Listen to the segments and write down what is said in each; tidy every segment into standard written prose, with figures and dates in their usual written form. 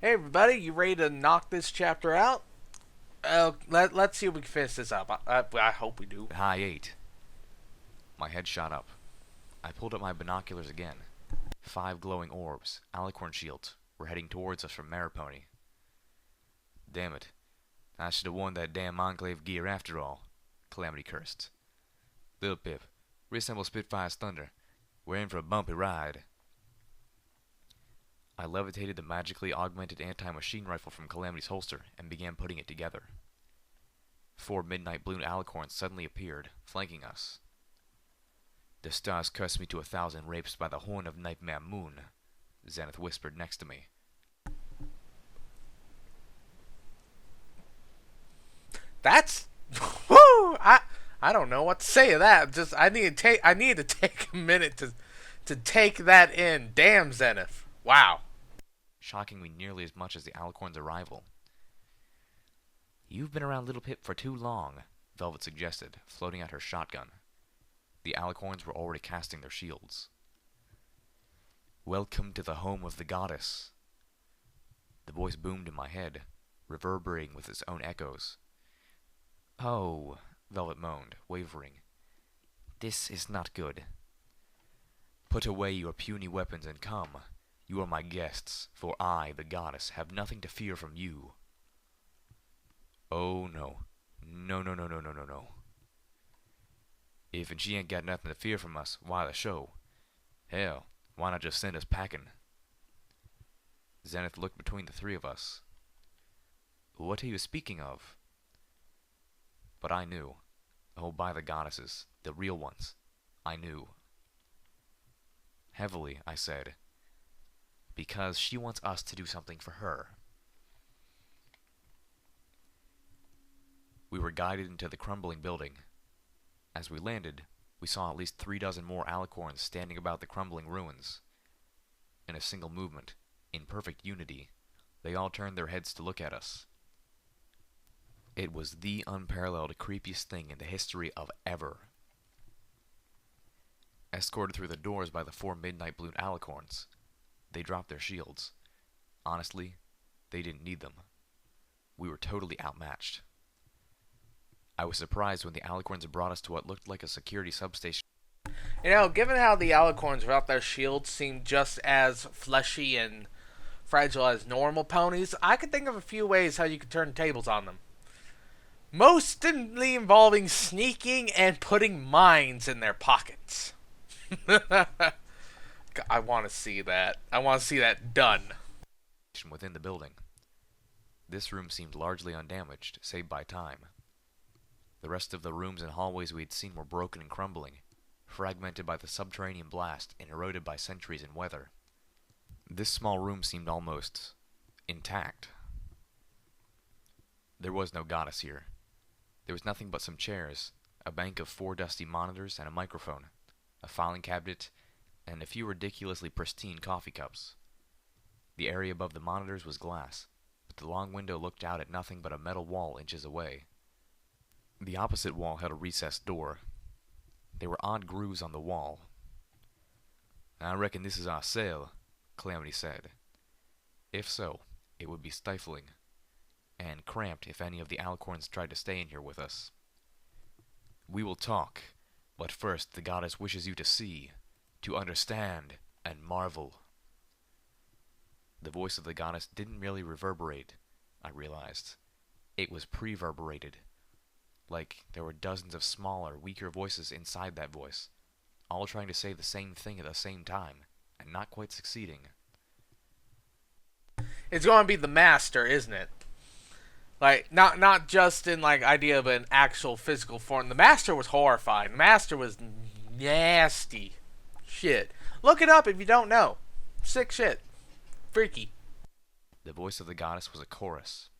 Hey everybody, you ready to knock this chapter out? Let's see if we can finish this up. I hope we do. High 8. My head shot up. I pulled up my binoculars again. 5 glowing orbs, alicorn shields, were heading towards us from Maripony. Damn it. I should have worn that damn Enclave gear after all, Calamity cursed. Little Pip, reassemble Spitfire's thunder. We're in for a bumpy ride. I levitated the magically augmented anti-machine rifle from Calamity's holster and began putting it together. 4 midnight blue alicorns suddenly appeared, flanking us. The stars curse me to 1,000 rapes by the horn of Nightmare Moon, Zenith whispered next to me. That's whoo! I don't know what to say to that. Just I need to take a minute to take that in. Damn Zenith. Wow. Shocking me nearly as much as the alicorn's arrival. You've been around Little Pip for too long, Velvet suggested, floating out her shotgun. The alicorns were already casting their shields. Welcome to the home of the goddess. The voice boomed in my head, reverberating with its own echoes. Oh, Velvet moaned, wavering. This is not good. Put away your puny weapons and come. You are my guests, for I, the goddess, have nothing to fear from you. Oh no. No. If she ain't got nothing to fear from us, why the show? Hell, why not just send us packing? Zenith looked between the three of us. What are you speaking of? But I knew. Oh, by the goddesses, the real ones. I knew. Heavily, I said. Because she wants us to do something for her. We were guided into the crumbling building. As we landed, we saw at least 3 dozen more alicorns standing about the crumbling ruins. In a single movement, in perfect unity, they all turned their heads to look at us. It was the unparalleled creepiest thing in the history of ever. Escorted through the doors by the 4 midnight blue alicorns, they dropped their shields. Honestly, they didn't need them. We were totally outmatched. I was surprised when the alicorns brought us to what looked like a security substation. You know, given how the alicorns without their shields seem just as fleshy and fragile as normal ponies, I could think of a few ways how you could turn tables on them. Mostly involving sneaking and putting mines in their pockets. I want to see that. I want to see that done. Within the building. This room seemed largely undamaged, save by time. The rest of the rooms and hallways we had seen were broken and crumbling, fragmented by the subterranean blast and eroded by centuries and weather. This small room seemed almost intact. There was no goddess here. There was nothing but some chairs, a bank of 4 dusty monitors and a microphone, a filing cabinet, and a few ridiculously pristine coffee cups. The area above the monitors was glass, but the long window looked out at nothing but a metal wall inches away. The opposite wall had a recessed door. There were odd grooves on the wall. I reckon this is our cell, Calamity said. If so, it would be stifling, and cramped if any of the alicorns tried to stay in here with us. We will talk, but first the goddess wishes you to see, to understand, and marvel. The voice of the goddess didn't merely reverberate, I realized. It was preverberated. Like there were dozens of smaller, weaker voices inside that voice, all trying to say the same thing at the same time, and not quite succeeding. It's going to be the master, isn't it? Like, not just in, like, idea of an actual physical form. The master was horrifying. The master was nasty. Shit. Look it up if you don't know. Sick shit. Freaky. The voice of the goddess was a chorus.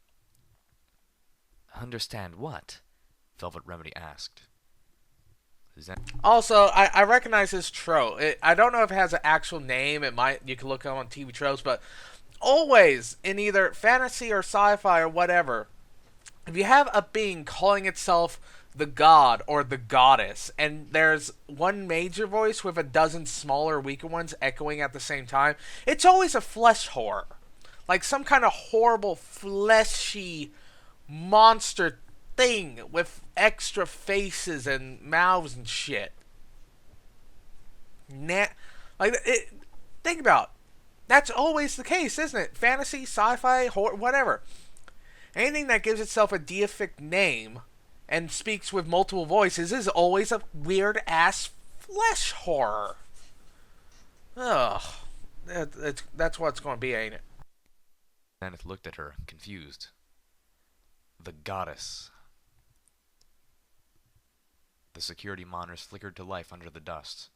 Understand what? Velvet Remedy asked. Also, I recognize this trope. I don't know if it has an actual name. It might. You can look it up on TV tropes, but always in either fantasy or sci-fi or whatever, if you have a being calling itself the god or the goddess, and there's one major voice with a dozen smaller, weaker ones echoing at the same time, it's always a flesh horror. like some kind of horrible fleshy monster thing with extra faces and mouths and shit. Like it. Think about it. That's always the case, isn't it? Fantasy, sci-fi, horror, whatever. Anything that gives itself a deific name and speaks with multiple voices is always a weird ass flesh horror. Ugh. That's what it's going to be, ain't it? Zenith looked at her, confused. The goddess. The security monitors flickered to life under the dust.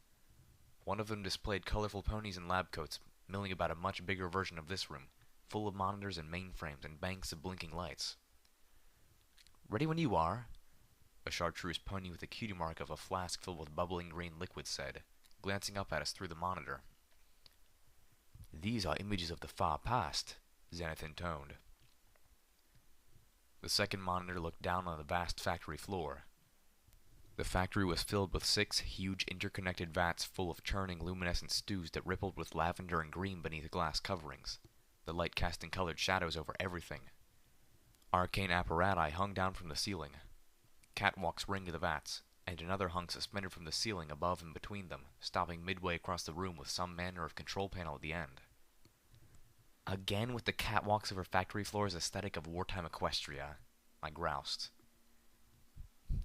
One of them displayed colorful ponies in lab coats, milling about a much bigger version of this room, full of monitors and mainframes and banks of blinking lights. Ready when you are, a chartreuse pony with the cutie mark of a flask filled with bubbling green liquid said, glancing up at us through the monitor. These are images of the far past, Zenith intoned. The second monitor looked down on the vast factory floor. The factory was filled with 6 huge interconnected vats full of churning luminescent stews that rippled with lavender and green beneath glass coverings, the light casting colored shadows over everything. Arcane apparati hung down from the ceiling. Catwalks ringed the vats, and another hung suspended from the ceiling above and between them, stopping midway across the room with some manner of control panel at the end. Again with the catwalks over factory floors aesthetic of wartime Equestria, I groused.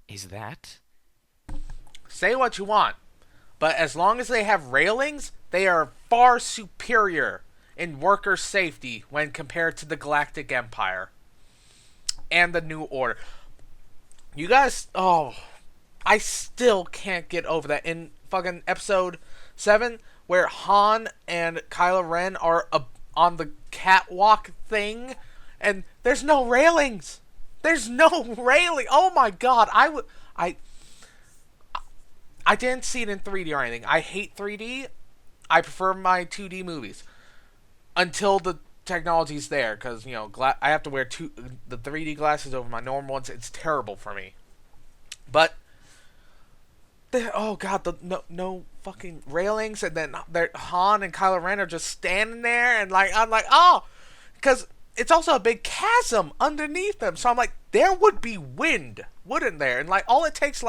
Is that? Say what you want, but as long as they have railings, they are far superior in worker safety when compared to the Galactic Empire and the New Order. You guys, I still can't get over that. In fucking episode 7, where Han and Kylo Ren are on the catwalk thing, and there's no railings. There's no railing. Oh my god, I didn't see it in 3D or anything. I hate 3D. I prefer my 2D movies until the technology's there, because I have to wear the 3D glasses over my normal ones. It's terrible for me. But oh god, no fucking railings, and then Han and Kylo Ren are just standing there, and I'm like, oh, because it's also a big chasm underneath them. So I'm like, there would be wind, wouldn't there? And all it takes,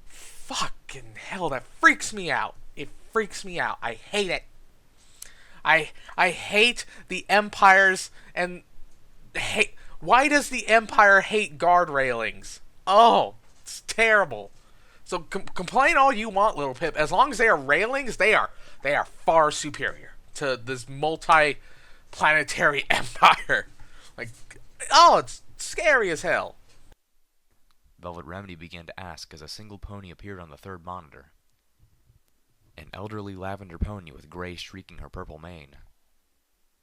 fucking hell, that freaks me out. It freaks me out. I hate it. I hate the Empires and hate. Why does the Empire hate guard railings? Oh, it's terrible. So complain all you want, Little Pip. As long as they are railings, they are far superior to this multi-planetary empire. It's scary as hell. Velvet Remedy began to ask as a single pony appeared on the third monitor. An elderly lavender pony with gray streaking her purple mane.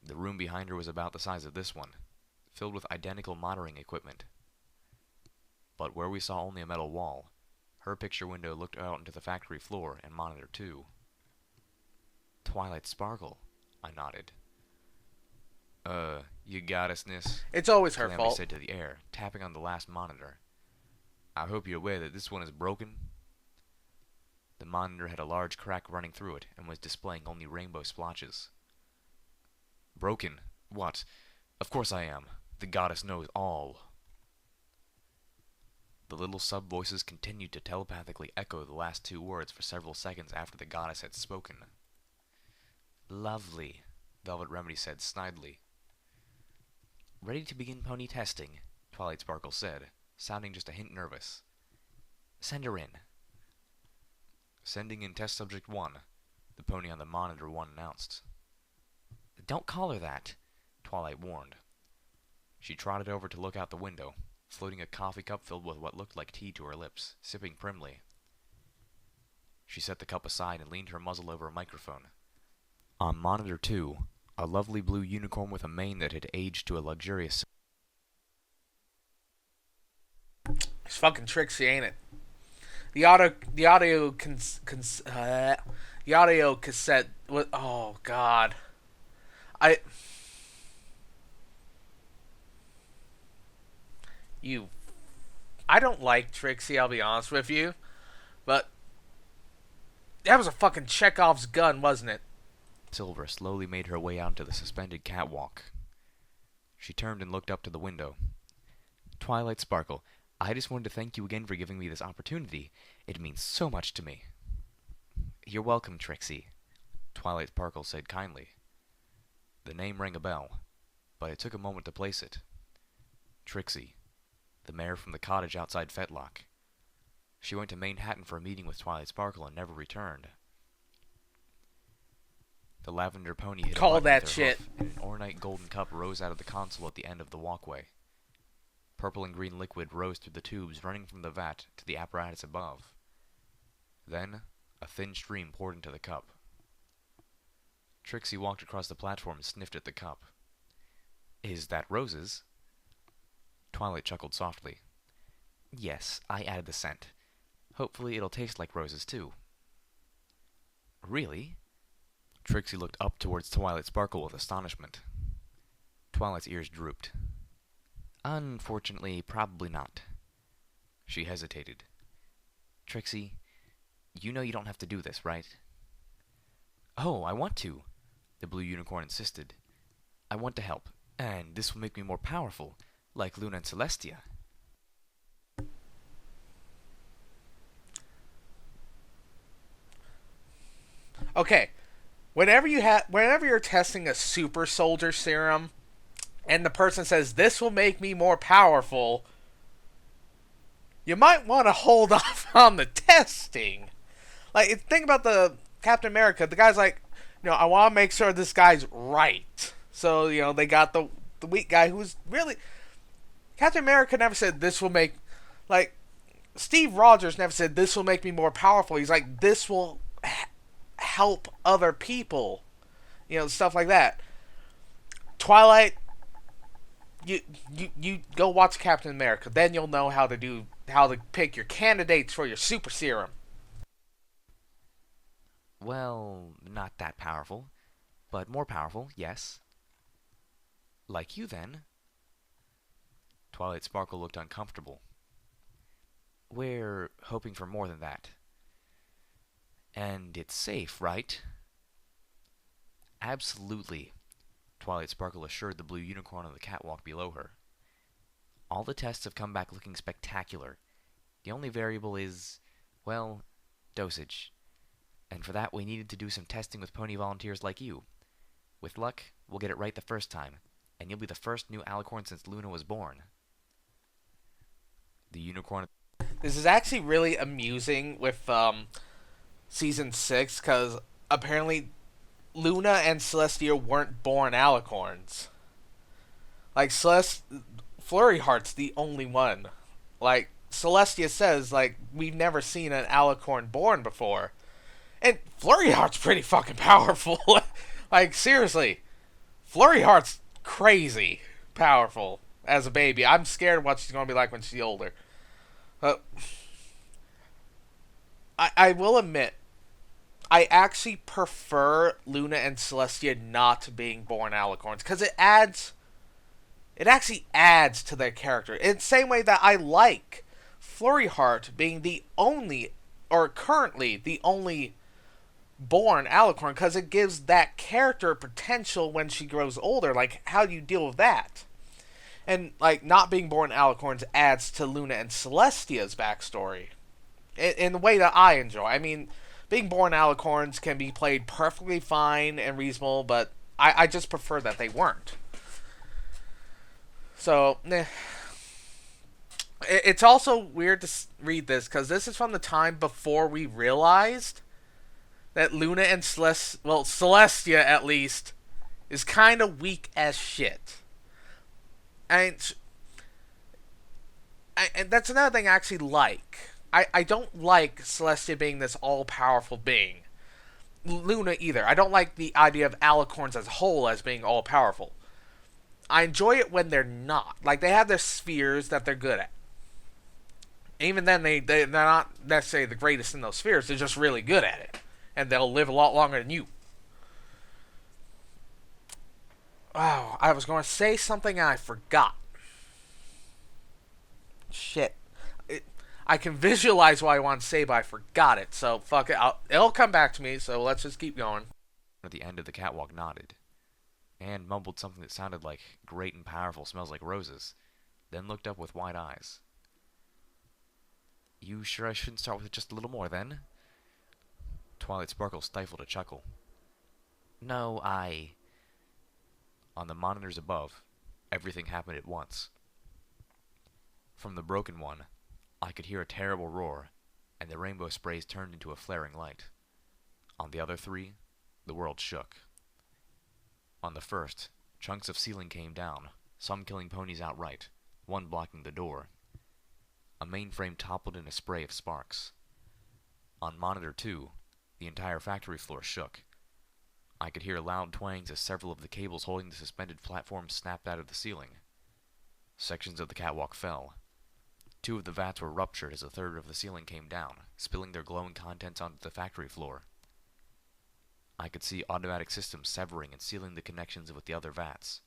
The room behind her was about the size of this one, filled with identical monitoring equipment. But where we saw only a metal wall, her picture window looked out into the factory floor and monitor 2. Twilight Sparkle, I nodded. You goddessness. It's always her Calamity fault. said to the air, tapping on the last monitor. I hope you're aware that this one is broken. The monitor had a large crack running through it and was displaying only rainbow splotches. Broken? What? Of course I am. The goddess knows all. The little sub-voices continued to telepathically echo the last 2 words for several seconds after the goddess had spoken. Lovely, Velvet Remedy said snidely. Ready to begin pony testing, Twilight Sparkle said, sounding just a hint nervous. Send her in. Sending in test subject 1, the pony on the monitor 1 announced. Don't call her that, Twilight warned. She trotted over to look out the window, floating a coffee cup filled with what looked like tea to her lips, sipping primly. She set the cup aside and leaned her muzzle over a microphone. On monitor 2, a lovely blue unicorn with a mane that had aged to a luxurious... It's fucking tricksy, ain't it? The audio cassette was, oh god. I don't like Trixie, I'll be honest with you, but that was a fucking Chekhov's gun, wasn't it? Silver slowly made her way out to the suspended catwalk, She turned and looked up to the window. Twilight Sparkle, I just wanted to thank you again for giving me this opportunity. It means so much to me. You're welcome, Trixie, Twilight Sparkle said kindly. The name rang a bell, but it took a moment to place it. Trixie, the mayor from the cottage outside Fetlock. She went to Manhattan for a meeting with Twilight Sparkle and never returned. The lavender pony hit Call a button that with her shit. hoof, and an ornate golden cup rose out of the console at the end of the walkway. Purple and green liquid rose through the tubes running from the vat to the apparatus above. Then, a thin stream poured into the cup. Trixie walked across the platform and sniffed at the cup. Is that roses? Twilight chuckled softly. Yes, I added the scent. Hopefully it'll taste like roses, too. Really? Trixie looked up towards Twilight Sparkle with astonishment. Twilight's ears drooped. Unfortunately, probably not. She hesitated. Trixie, you know you don't have to do this, right? Oh, I want to, the blue unicorn insisted. I want to help, and this will make me more powerful, like Luna and Celestia. Okay, whenever you're testing a super soldier serum, and the person says this will make me more powerful, you might want to hold off on the testing. Like, think about the Captain America. The guy's like, I want to make sure this guy's right. So, they got the weak guy who's really... Captain America never said this will make... Like, Steve Rogers never said this will make me more powerful. He's like, this will help other people. Stuff like that. Twilight, you go watch Captain America. Then you'll know how to pick your candidates for your super serum. Well, not that powerful, but more powerful, yes. Like you, then. Twilight Sparkle looked uncomfortable. We're hoping for more than that. And it's safe, right? Absolutely, Twilight Sparkle assured the blue unicorn on the catwalk below her. All the tests have come back looking spectacular. The only variable is, well, dosage. And for that we needed to do some testing with pony volunteers like you. With luck, we'll get it right the first time, and you'll be the first new alicorn since Luna was born. The unicorn... This is actually really amusing with Season 6, because apparently Luna and Celestia weren't born alicorns. Like, Flurry Heart's the only one. Like, Celestia says, like, we've never seen an alicorn born before. And Flurry Heart's pretty fucking powerful. Like, seriously. Flurry Heart's crazy powerful as a baby. I'm scared of what she's going to be like when she's older. I will admit, I actually prefer Luna and Celestia not being born alicorns, because it actually adds to their character. In the same way that I like Flurry Heart being the only, or currently the only born alicorn, because it gives that character potential when she grows older. Like, how do you deal with that? And, like, not being born alicorns adds to Luna and Celestia's backstory in the way that I enjoy. I mean, being born alicorns can be played perfectly fine and reasonable, but I just prefer that they weren't. So, it's also weird to read this, because this is from the time before we realized that Luna and Celestia, at least, is kind of weak as shit. And that's another thing I actually like. I don't like Celestia being this all-powerful being. Luna either. I don't like the idea of alicorns as a whole as being all-powerful. I enjoy it when they're not. Like, they have their spheres that they're good at. Even then, they're not necessarily the greatest in those spheres. They're just really good at it. And they'll live a lot longer than you. Oh, I was going to say something and I forgot. Shit. I can visualize what I want to say, but I forgot it. So, fuck it. It'll come back to me, so let's just keep going. At the end of the catwalk nodded. and mumbled something that sounded like great and powerful smells like roses, then looked up with wide eyes. You sure I shouldn't start with just a little more, then? Twilight Sparkle stifled a chuckle. No, On the monitors above, everything happened at once. From the broken one, I could hear a terrible roar, and the rainbow sprays turned into a flaring light. On the other three, the world shook. On the first, chunks of ceiling came down, some killing ponies outright, one blocking the door. A mainframe toppled in a spray of sparks. On monitor 2, the entire factory floor shook. I could hear loud twangs as several of the cables holding the suspended platform snapped out of the ceiling. Sections of the catwalk fell. 2 of the vats were ruptured as a third of the ceiling came down, spilling their glowing contents onto the factory floor. I could see automatic systems severing and sealing the connections with the other vats.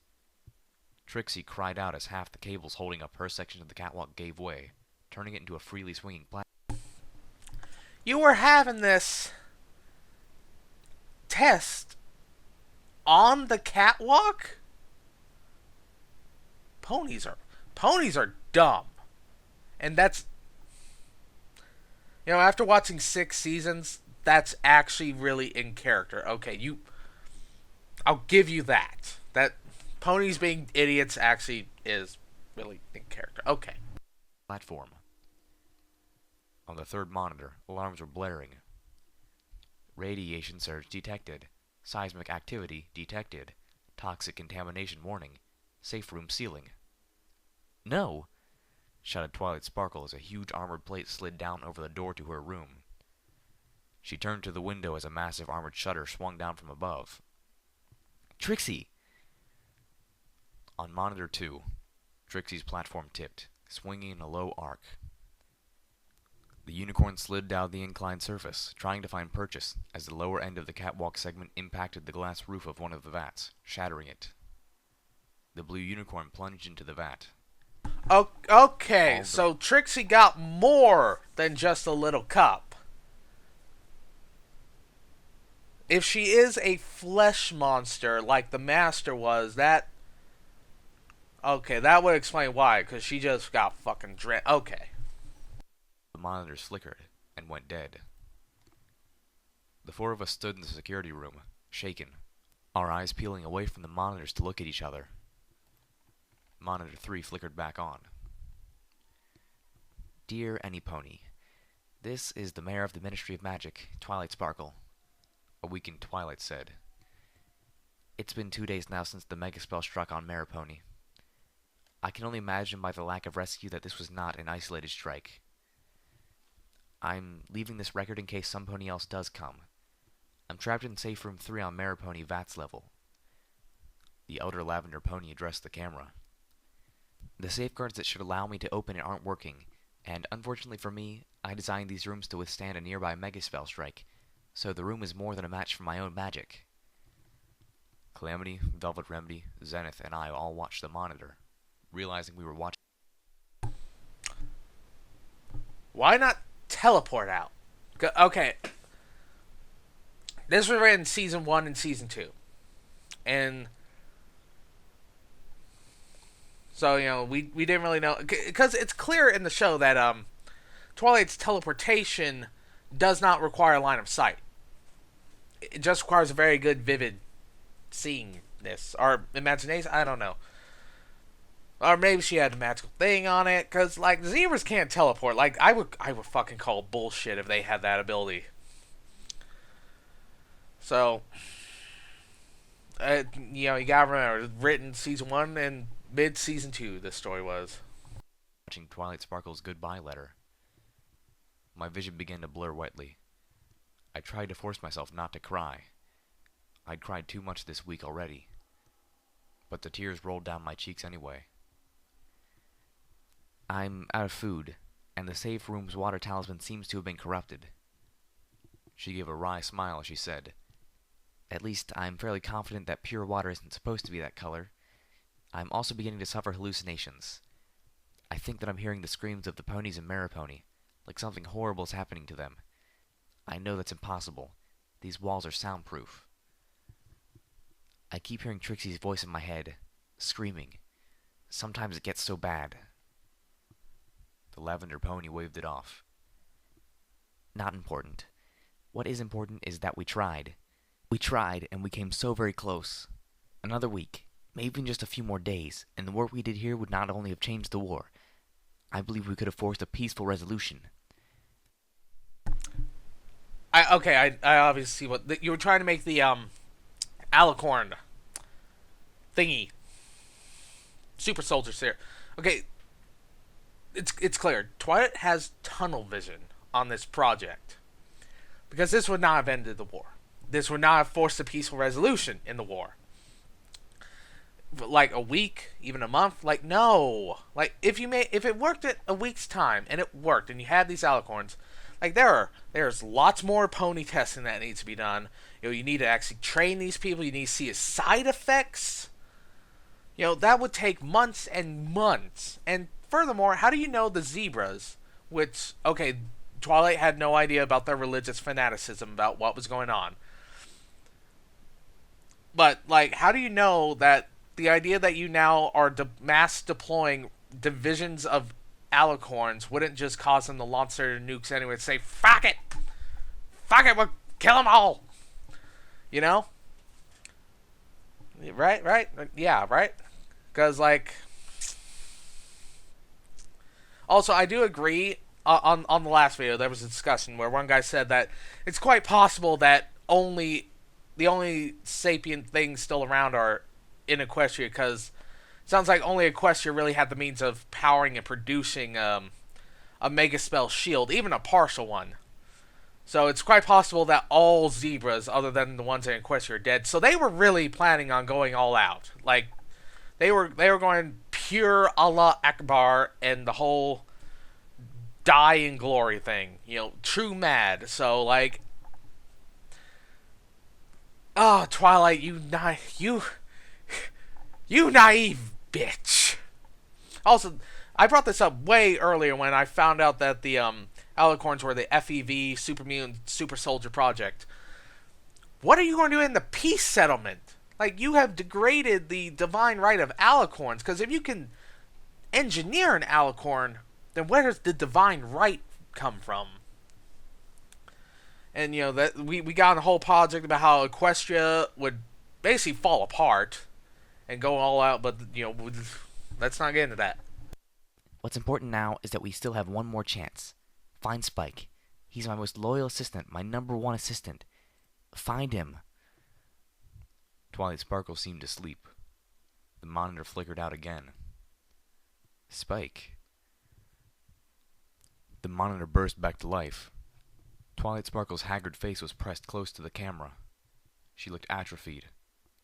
Trixie cried out as half the cables holding up her section of the catwalk gave way, turning it into a freely swinging platform. You were having this test on the catwalk? Ponies are dumb. And that's, after watching 6 seasons, that's actually really in character. Okay, I'll give you that. That ponies being idiots actually is really in character. Okay. Platform. On the third monitor, alarms were blaring. Radiation surge detected. Seismic activity detected. Toxic contamination warning. Safe room ceiling. No! Shouted Twilight Sparkle as a huge armored plate slid down over the door to her room. She turned to the window as a massive armored shutter swung down from above. Trixie! On monitor 2, Trixie's platform tipped, swinging in a low arc. The unicorn slid down the inclined surface, trying to find purchase, as the lower end of the catwalk segment impacted the glass roof of one of the vats, shattering it. The blue unicorn plunged into the vat. Okay, so Trixie got more than just a little cup. If she is a flesh monster like the Master was, that would explain why, because she just got fucking okay. The monitors flickered and went dead. The 4 of us stood in the security room, shaken, our eyes peeling away from the monitors to look at each other. Monitor 3 flickered back on. Dear Anypony, this is the Mayor of the Ministry of Magic, Twilight Sparkle, a weakened Twilight said. It's been 2 days now since the mega spell struck on Maripony. I can only imagine by the lack of rescue that this was not an isolated strike. I'm leaving this record in case some pony else does come. I'm trapped in safe room 3 on Maripony VATS level. The elder lavender pony addressed the camera. The safeguards that should allow me to open it aren't working, and unfortunately for me, I designed these rooms to withstand a nearby megaspell strike, so the room is more than a match for my own magic. Calamity, Velvet Remedy, Zenith, and I all watched the monitor, realizing we were watching. Why not teleport out? Okay. This was in Season 1 and Season 2. And so, we didn't really know. Because it's clear in the show that Twilight's teleportation does not require a line of sight. It just requires a very good, vivid seeingness. Or imagination, I don't know. Or maybe she had a magical thing on it. Because, zebras can't teleport. I would fucking call bullshit if they had that ability. So, you gotta remember, it was written Season 1 and mid-Season 2, this story was. Watching Twilight Sparkle's goodbye letter. My vision began to blur whitely. I tried to force myself not to cry. I'd cried too much this week already. But the tears rolled down my cheeks anyway. I'm out of food, and the safe room's water talisman seems to have been corrupted. She gave a wry smile as she said, At least I'm fairly confident that pure water isn't supposed to be that color. I'm also beginning to suffer hallucinations. I think that I'm hearing the screams of the ponies in Maripony, like something horrible is happening to them. I know that's impossible. These walls are soundproof. I keep hearing Trixie's voice in my head, screaming. Sometimes it gets so bad. The lavender pony waved it off. Not important. What is important is that we tried. We tried, and we came so very close. Another week, maybe even just a few more days, and the work we did here would not only have changed the war. I believe we could have forced a peaceful resolution. I obviously see what you were trying to make the alicorn thingy. Super soldiers here. Okay, it's clear. Twilight has tunnel vision on this project because this would not have ended the war. This would not have forced a peaceful resolution in the war. Like a week, even a month, like no. Like if it worked at a week's time and it worked and you had these alicorns, like there's lots more pony testing that needs to be done. You need to actually train these people. You need to see his side effects. That would take months and months. And furthermore, how do you know the zebras, which, okay, Twilight had no idea about their religious fanaticism about what was going on. But, like, how do you know that the idea that you now are mass deploying divisions of alicorns wouldn't just cause them to launch their nukes anyway and say, fuck it! Fuck it, we'll kill them all! You know? Right? Yeah, right? Because, like... Also, I do agree, on the last video, there was a discussion where one guy said that it's quite possible that the only sapient things still around are in Equestria, because it sounds like only Equestria really had the means of powering and producing a Mega Spell shield, even a partial one. So it's quite possible that all zebras, other than the ones in Equestria, are dead. So they were really planning on going all out. Like, they were going pure Allah Akbar and the whole die in glory thing. True mad. So, like... Oh, Twilight, you naive bitch. Also, I brought this up way earlier when I found out that the alicorns were the FEV Super Mutant Super Soldier Project. What are you going to do in the peace settlement? Like, you have degraded the divine right of alicorns, because if you can engineer an alicorn, then where does the divine right come from? And, that we got on a whole project about how Equestria would basically fall apart and go all out, but, let's not get into that. What's important now is that we still have one more chance. Find Spike. He's my most loyal assistant, my #1 assistant. Find him. Twilight Sparkle seemed to sleep. The monitor flickered out again. Spike. The monitor burst back to life. Twilight Sparkle's haggard face was pressed close to the camera. She looked atrophied,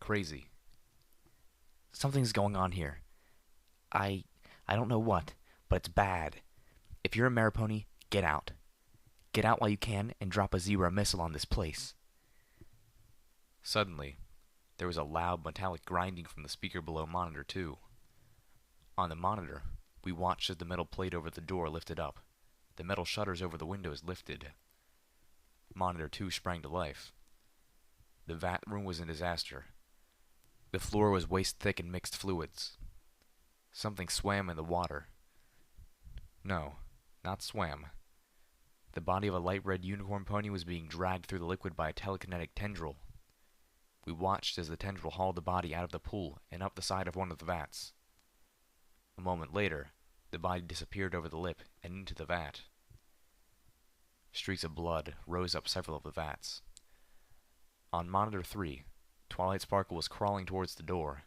crazy. Something's going on here. I don't know what, but it's bad. If you're a Maripony, get out. Get out while you can and drop a zebra missile on this place. Suddenly, there was a loud metallic grinding from the speaker below Monitor 2. On the monitor, we watched as the metal plate over the door lifted up. The metal shutters over the windows lifted. Monitor 2 sprang to life. The vat room was a disaster. The floor was waist-thick in mixed fluids. Something swam in the water. No, not swam. The body of a light red unicorn pony was being dragged through the liquid by a telekinetic tendril. We watched as the tendril hauled the body out of the pool and up the side of one of the vats. A moment later, the body disappeared over the lip and into the vat. Streaks of blood rose up several of the vats. On Monitor 3, Twilight Sparkle was crawling towards the door,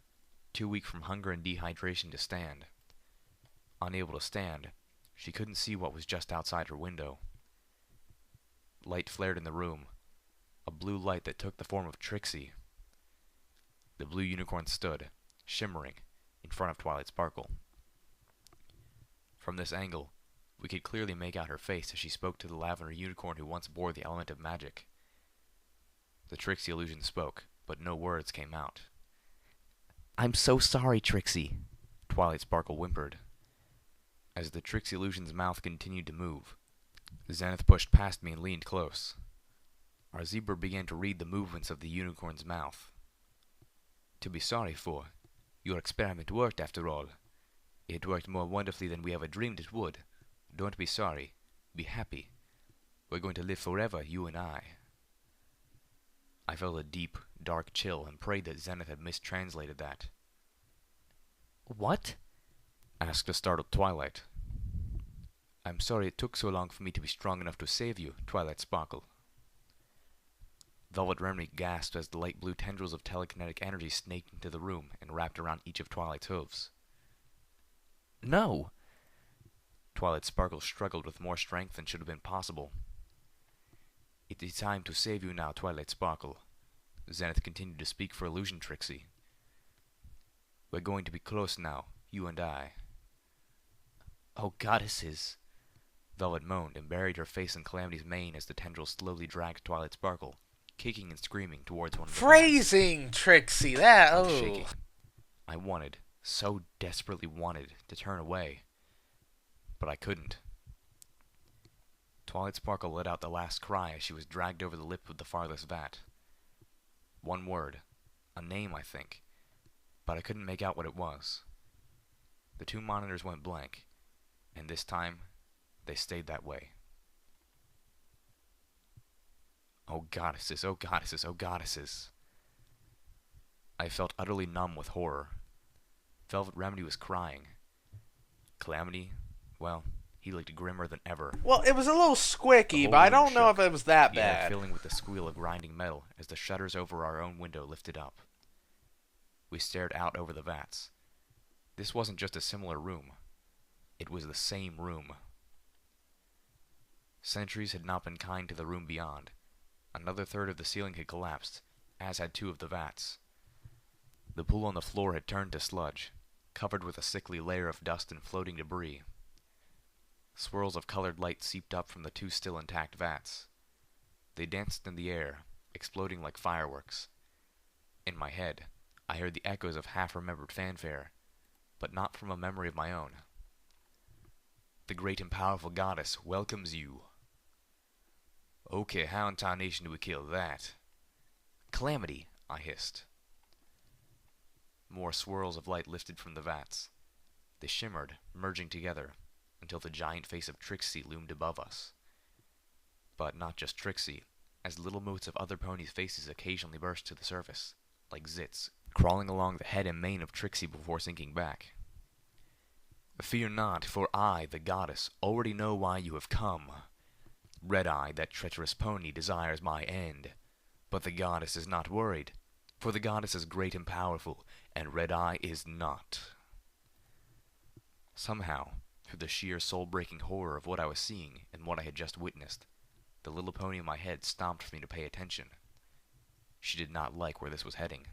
too weak from hunger and dehydration to stand. Unable to stand, she couldn't see what was just outside her window. Light flared in the room, a blue light that took the form of Trixie. The blue unicorn stood, shimmering, in front of Twilight Sparkle. From this angle, we could clearly make out her face as she spoke to the lavender unicorn who once bore the element of magic. The Trixie illusion spoke, but no words came out. "I'm so sorry, Trixie," Twilight Sparkle whimpered. As the Trixie illusion's mouth continued to move, Zenith pushed past me and leaned close. Our zebra began to read the movements of the unicorn's mouth. To be sorry for. Your experiment worked after all. It worked more wonderfully than we ever dreamed it would. Don't be sorry. Be happy. We're going to live forever, you and I. I felt a deep, dark chill and prayed that Zenith had mistranslated that. What? Asked a startled Twilight. I'm sorry it took so long for me to be strong enough to save you, Twilight Sparkle. Velvet Remedy gasped as the light blue tendrils of telekinetic energy snaked into the room and wrapped around each of Twilight's hooves. No! Twilight Sparkle struggled with more strength than should have been possible. It is time to save you now, Twilight Sparkle. Zenith continued to speak for Illusion Trixie. We're going to be close now, you and I. Oh, goddesses. Velvet moaned and buried her face in Calamity's mane as the tendrils slowly dragged Twilight Sparkle, kicking and screaming towards one of the Phrasing, Trixie, that, bats. oh. Shaking. I wanted, so desperately wanted, to turn away. But I couldn't. Twilight Sparkle let out the last cry as she was dragged over the lip of the farthest vat. One word. A name, I think. But I couldn't make out what it was. The two monitors went blank, and this time, they stayed that way. Oh goddesses, oh goddesses, oh goddesses. I felt utterly numb with horror. Velvet Remedy was crying. Calamity, well, he looked grimmer than ever. Well, it was a little squicky, but I don't know if it was that the air bad. filling with the squeal of grinding metal as the shutters over our own window lifted up. We stared out over the vats. This wasn't just a similar room. It was the same room. Centuries had not been kind to the room beyond. Another third of the ceiling had collapsed, as had two of the vats. The pool on the floor had turned to sludge, covered with a sickly layer of dust and floating debris. Swirls of colored light seeped up from the two still intact vats. They danced in the air, exploding like fireworks. In my head, I heard the echoes of half-remembered fanfare, but not from a memory of my own. The great and powerful goddess welcomes you. Okay, how in tarnation do we kill that? Calamity, I hissed. More swirls of light lifted from the vats. They shimmered, merging together, until the giant face of Trixie loomed above us. But not just Trixie, as little motes of other ponies' faces occasionally burst to the surface, like zits, crawling along the head and mane of Trixie before sinking back. Fear not, for I, the goddess, already know why you have come. Red-Eye, that treacherous pony, desires my end. But the goddess is not worried, for the goddess is great and powerful, and Red-Eye is not. Somehow, through the sheer soul-breaking horror of what I was seeing and what I had just witnessed, the little pony in my head stomped for me to pay attention. She did not like where this was heading.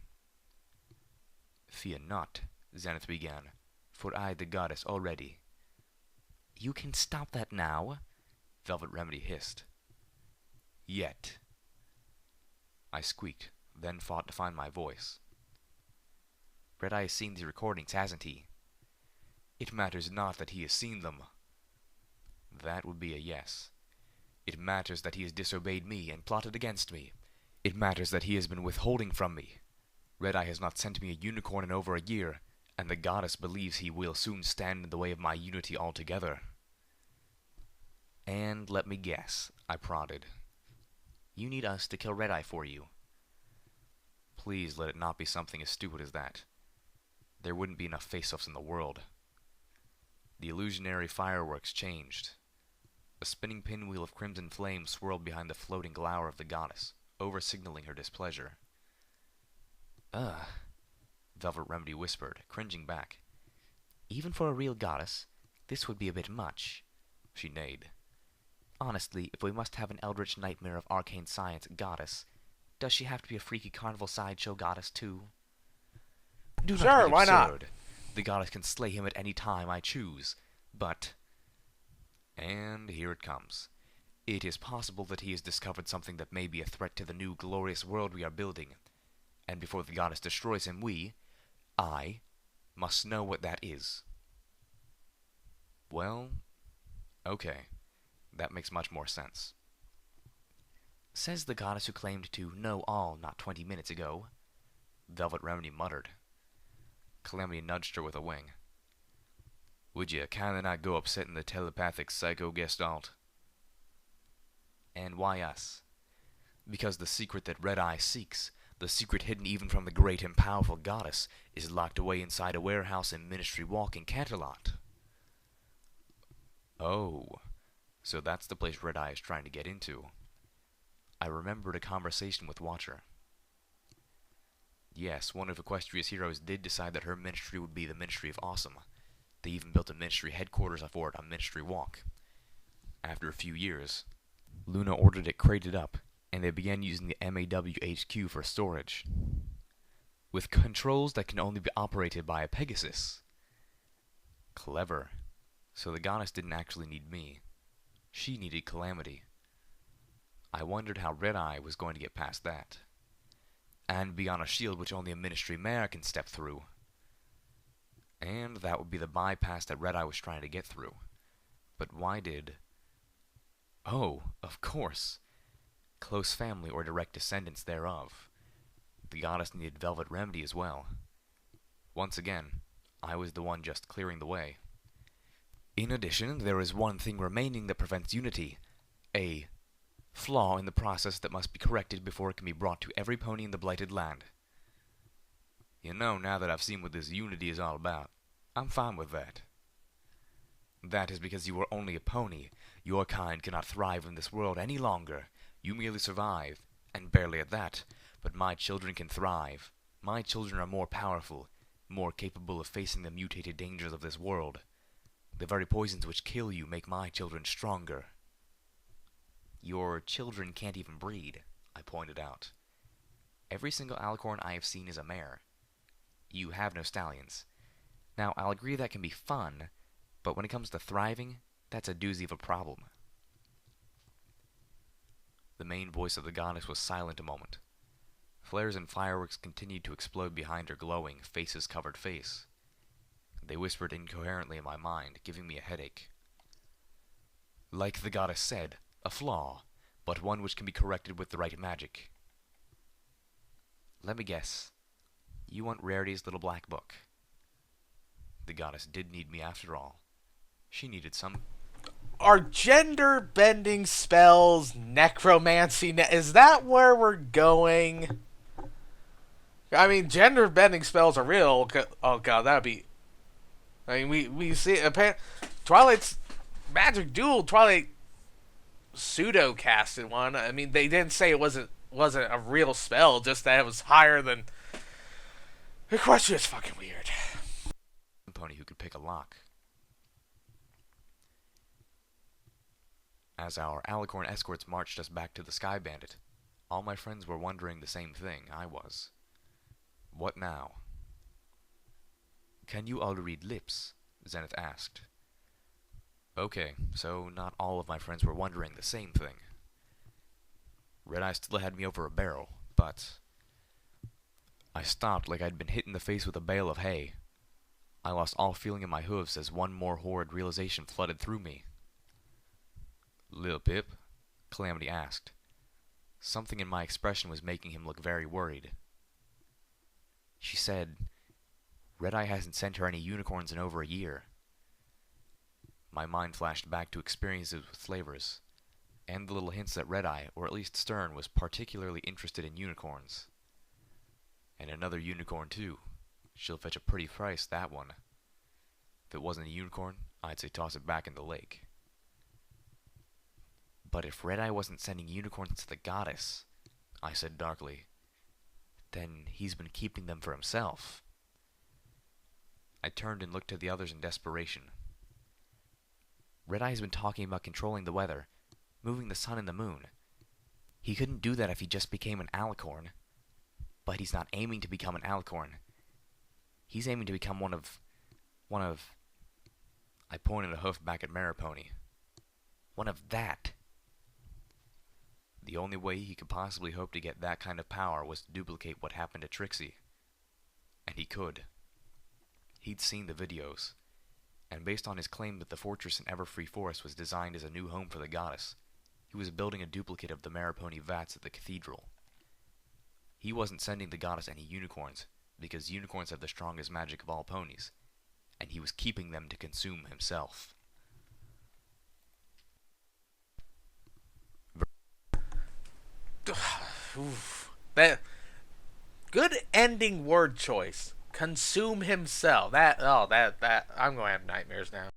Fear not, Zenith began, for I, the goddess, already. You can stop that now, Velvet Remedy hissed. Yet. I squeaked, then fought to find my voice. Red-Eye has seen these recordings, hasn't he? It matters not that he has seen them. That would be a yes. It matters that he has disobeyed me and plotted against me. It matters that he has been withholding from me. Red-Eye has not sent me a unicorn in over a year, and the goddess believes he will soon stand in the way of my unity altogether. And let me guess, I prodded. You need us to kill Red-Eye for you. Please let it not be something as stupid as that. There wouldn't be enough face-offs in the world. The illusionary fireworks changed. A spinning pinwheel of crimson flame swirled behind the floating glower of the goddess, over-signaling her displeasure. Ugh, Velvet Remedy whispered, cringing back. Even for a real goddess, this would be a bit much. She neighed. Honestly, if we must have an eldritch nightmare of arcane science goddess, does she have to be a freaky carnival sideshow goddess too? Do Sure, not be why not? absurd. The goddess can slay him at any time I choose, but... And here it comes. It is possible that he has discovered something that may be a threat to the new glorious world we are building, and before the goddess destroys him, I, must know what that is. Well, okay. That makes much more sense. Says the goddess who claimed to know all not 20 minutes ago. Velvet Remedy muttered. Calamity nudged her with a wing. Would you kinda not go upsetting the telepathic psycho gestalt? And why us? Because the secret that Red Eye seeks, the secret hidden even from the great and powerful goddess, is locked away inside a warehouse in Ministry Walk in Canterlot. Oh, so that's the place Red Eye is trying to get into. I remembered a conversation with Watcher. Yes, one of Equestria's heroes did decide that her ministry would be the Ministry of Awesome. They even built a ministry headquarters for it on Ministry Walk. After a few years, Luna ordered it crated up, and they began using the MAW HQ for storage, with controls that can only be operated by a Pegasus. Clever. So the goddess didn't actually need me. She needed Calamity. I wondered how Red Eye was going to get past that. And be on a shield which only a Ministry Mare can step through. And that would be the bypass that Red Eye was trying to get through. But why did... Oh, of course. Close family or direct descendants thereof. The goddess needed Velvet Remedy as well. Once again, I was the one just clearing the way. In addition, there is one thing remaining that prevents unity. A flaw in the process that must be corrected before it can be brought to every pony in the Blighted Land. You know, now that I've seen what this unity is all about, I'm fine with that. That is because you are only a pony. Your kind cannot thrive in this world any longer. You merely survive, and barely at that. But my children can thrive. My children are more powerful, more capable of facing the mutated dangers of this world. The very poisons which kill you make my children stronger. Your children can't even breed, I pointed out. Every single alicorn I have seen is a mare. You have no stallions. Now, I'll agree that can be fun, but when it comes to thriving, that's a doozy of a problem. The main voice of the goddess was silent a moment. Flares and fireworks continued to explode behind her glowing, faces-covered face. They whispered incoherently in my mind, giving me a headache. Like the goddess said, a flaw, but one which can be corrected with the right magic. Let me guess. You want Rarity's little black book. The goddess did need me after all. She needed some... Are gender-bending spells necromancy? Is that where we're going? I mean, gender-bending spells are real. Oh god, that'd be... I mean, we see... Twilight's Magic Duel, Twilight pseudo-casted one. I mean, they didn't say it wasn't a real spell, just that it was higher than... Equestria's fucking weird. Pony who could pick a lock. As our alicorn escorts marched us back to the Sky Bandit, all my friends were wondering the same thing I was. What now? Can you all read lips? Zenith asked. Okay, so not all of my friends were wondering the same thing. Red Eye still had me over a barrel, but... I stopped like I'd been hit in the face with a bale of hay. I lost all feeling in my hooves as one more horrid realization flooded through me. Lil Pip? Calamity asked. Something in my expression was making him look very worried. She said, Red Eye hasn't sent her any unicorns in over a year. My mind flashed back to experiences with slavers, and the little hints that Red Eye, or at least Stern, was particularly interested in unicorns. And another unicorn, too. She'll fetch a pretty price, that one. If it wasn't a unicorn, I'd say toss it back in the lake. But if Red Eye wasn't sending unicorns to the goddess, I said darkly, then he's been keeping them for himself. I turned and looked to the others in desperation. Red Eye's been talking about controlling the weather, moving the sun and the moon. He couldn't do that if he just became an alicorn. But he's not aiming to become an alicorn. He's aiming to become one of... I pointed a hoof back at Maripony. One of that. The only way he could possibly hope to get that kind of power was to duplicate what happened to Trixie. And he could. He'd seen the videos, and based on his claim that the fortress in Everfree Forest was designed as a new home for the goddess, he was building a duplicate of the Maripony vats at the cathedral. He wasn't sending the goddess any unicorns, because unicorns have the strongest magic of all ponies, and he was keeping them to consume himself. Oof. That good ending word choice. Consume himself. That I'm going to have nightmares now.